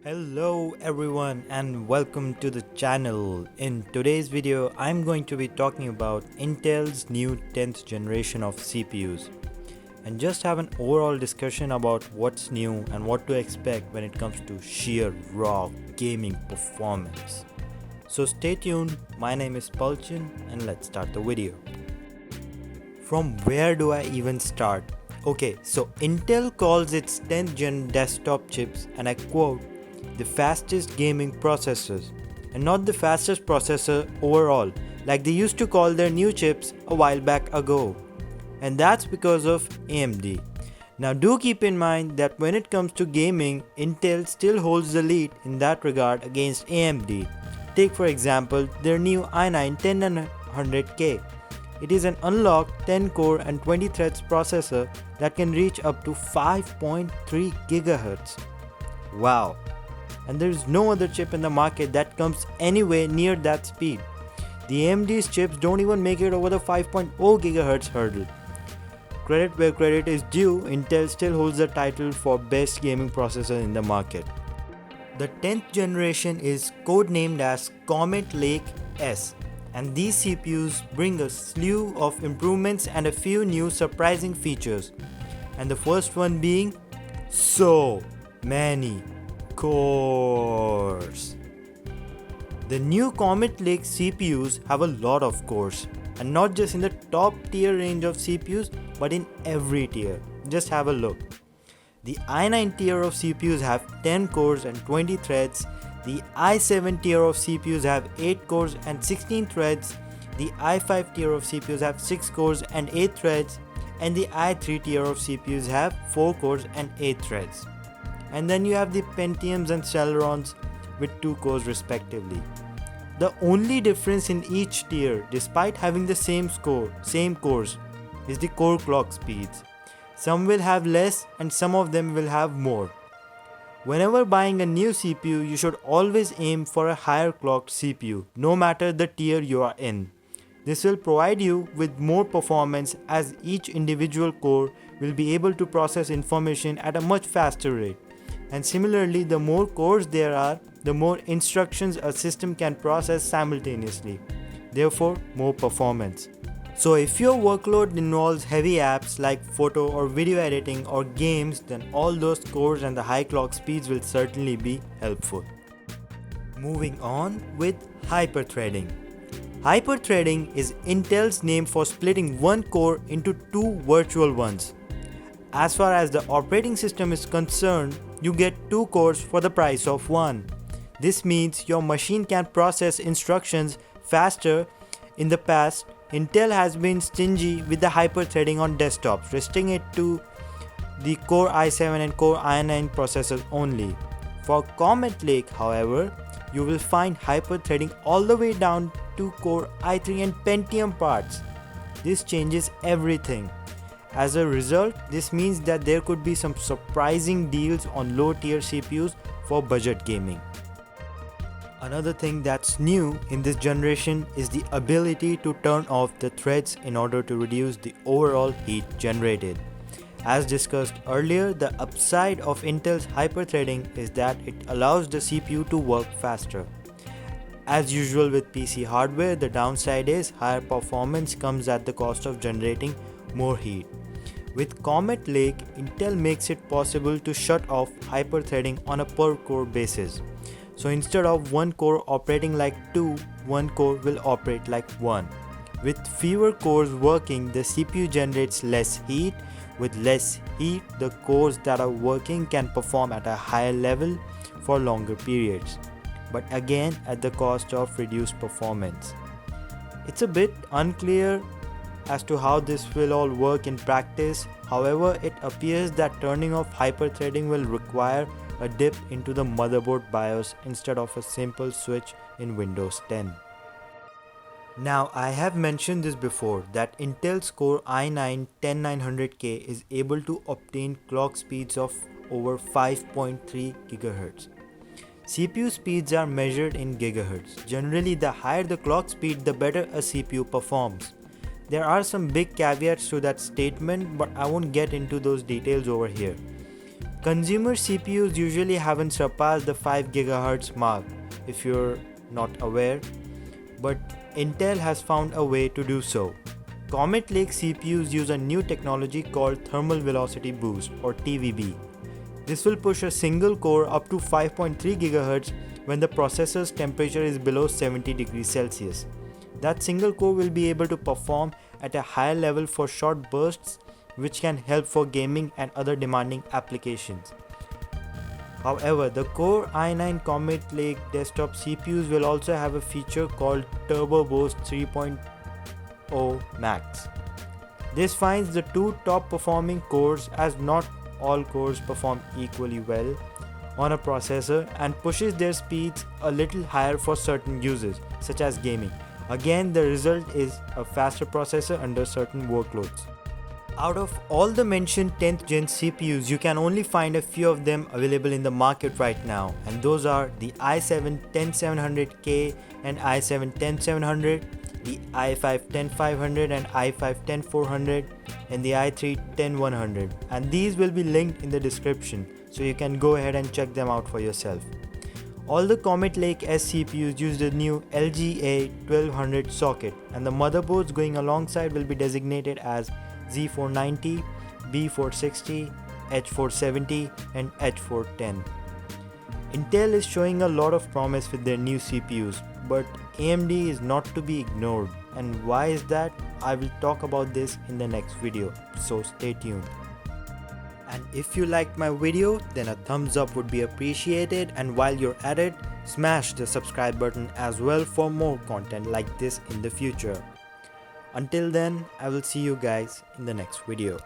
Hello everyone and welcome to the channel. In today's video, I'm going to be talking about Intel's new 10th generation of CPUs and just have an overall discussion about what's new and what to expect when it comes to sheer raw gaming performance. So stay tuned, my name is Palchin and let's start the video. From where do I even start? Okay, so Intel calls its 10th gen desktop chips, and I quote, the fastest gaming processors, and not the fastest processor overall, like they used to call their new chips a while back ago. And that's because of AMD. Now, do keep in mind that when it comes to gaming, Intel still holds the lead in that regard against AMD. Take for example their new i9 10900K. It is an unlocked 10 core and 20 threads processor that can reach up to 5.3 GHz. Wow! And there is no other chip in the market that comes anywhere near that speed. The AMD's chips don't even make it over the 5.0 GHz hurdle. Credit where credit is due, Intel still holds the title for best gaming processor in the market. The 10th generation is codenamed as Comet Lake S, and these CPUs bring a slew of improvements and a few new surprising features. And the first one being so many cores. The new Comet Lake CPUs have a lot of cores, and not just in the top tier range of CPUs but in every tier. Just have a look. The i9 tier of CPUs have 10 cores and 20 threads. The i7 tier of CPUs have 8 cores and 16 threads. The i5 tier of CPUs have 6 cores and 8 threads. And the i3 tier of CPUs have 4 cores and 8 threads. And then you have the Pentiums and Celerons with 2 cores respectively. The only difference in each tier, despite having the same cores, is the core clock speeds. Some will have less and some of them will have more. Whenever buying a new CPU, you should always aim for a higher clocked CPU, no matter the tier you are in. This will provide you with more performance as each individual core will be able to process information at a much faster rate. And similarly, the more cores there are, the more instructions a system can process simultaneously. Therefore, more performance. So if your workload involves heavy apps like photo or video editing or games, then all those cores and the high clock speeds will certainly be helpful. Moving on with hyperthreading. Hyperthreading is Intel's name for splitting one core into two virtual ones. As far as the operating system is concerned, you get 2 cores for the price of 1. This means your machine can process instructions faster. In the past, Intel has been stingy with the hyperthreading on desktops, restricting it to the Core i7 and Core i9 processors only. For Comet Lake, however, you will find hyperthreading all the way down to Core i3 and Pentium parts. This changes everything. As a result, this means that there could be some surprising deals on low tier CPUs for budget gaming. Another thing that's new in this generation is the ability to turn off the threads in order to reduce the overall heat generated. As discussed earlier, the upside of Intel's hyperthreading is that it allows the CPU to work faster. As usual with PC hardware, the downside is higher performance comes at the cost of generating more heat. With Comet Lake, Intel makes it possible to shut off hyperthreading on a per core basis. So instead of one core operating like 2, one core will operate like 1. With fewer cores working, the CPU generates less heat. With less heat, the cores that are working can perform at a higher level for longer periods, but again at the cost of reduced performance. It's a bit unclear as to how this will all work in practice. However, it appears that turning off hyperthreading will require a dip into the motherboard BIOS instead of a simple switch in Windows 10. Now, I have mentioned this before that Intel's Core i9 10900K is able to obtain clock speeds of over 5.3 GHz. CPU speeds are measured in gigahertz. Generally, the higher the clock speed, the better a CPU performs. There are some big caveats to that statement, but I won't get into those details over here. Consumer CPUs usually haven't surpassed the 5 GHz mark, if you're not aware, but Intel has found a way to do so. Comet Lake CPUs use a new technology called Thermal Velocity Boost, or TVB. This will push a single core up to 5.3 GHz when the processor's temperature is below 70 degrees Celsius. That single core will be able to perform at a higher level for short bursts, which can help for gaming and other demanding applications. However, the Core i9 Comet Lake desktop CPUs will also have a feature called Turbo Boost 3.0 Max. This finds the two top performing cores, as not all cores perform equally well on a processor, and pushes their speeds a little higher for certain uses, such as gaming. Again, the result is a faster processor under certain workloads. Out of all the mentioned 10th gen CPUs, you can only find a few of them available in the market right now, and those are the i7-10700K and i7-10700, the i5-10500 and i5-10400, and the i3-10100, and these will be linked in the description, so you can go ahead and check them out for yourself. All the Comet Lake S CPUs use the new LGA1200 socket, and the motherboards going alongside will be designated as Z490, B460, H470 and H410. Intel is showing a lot of promise with their new CPUs, but AMD is not to be ignored, and why is that? I will talk about this in the next video, so stay tuned. And if you liked my video, then a thumbs up would be appreciated, and while you're at it, smash the subscribe button as well for more content like this in the future. Until then, I will see you guys in the next video.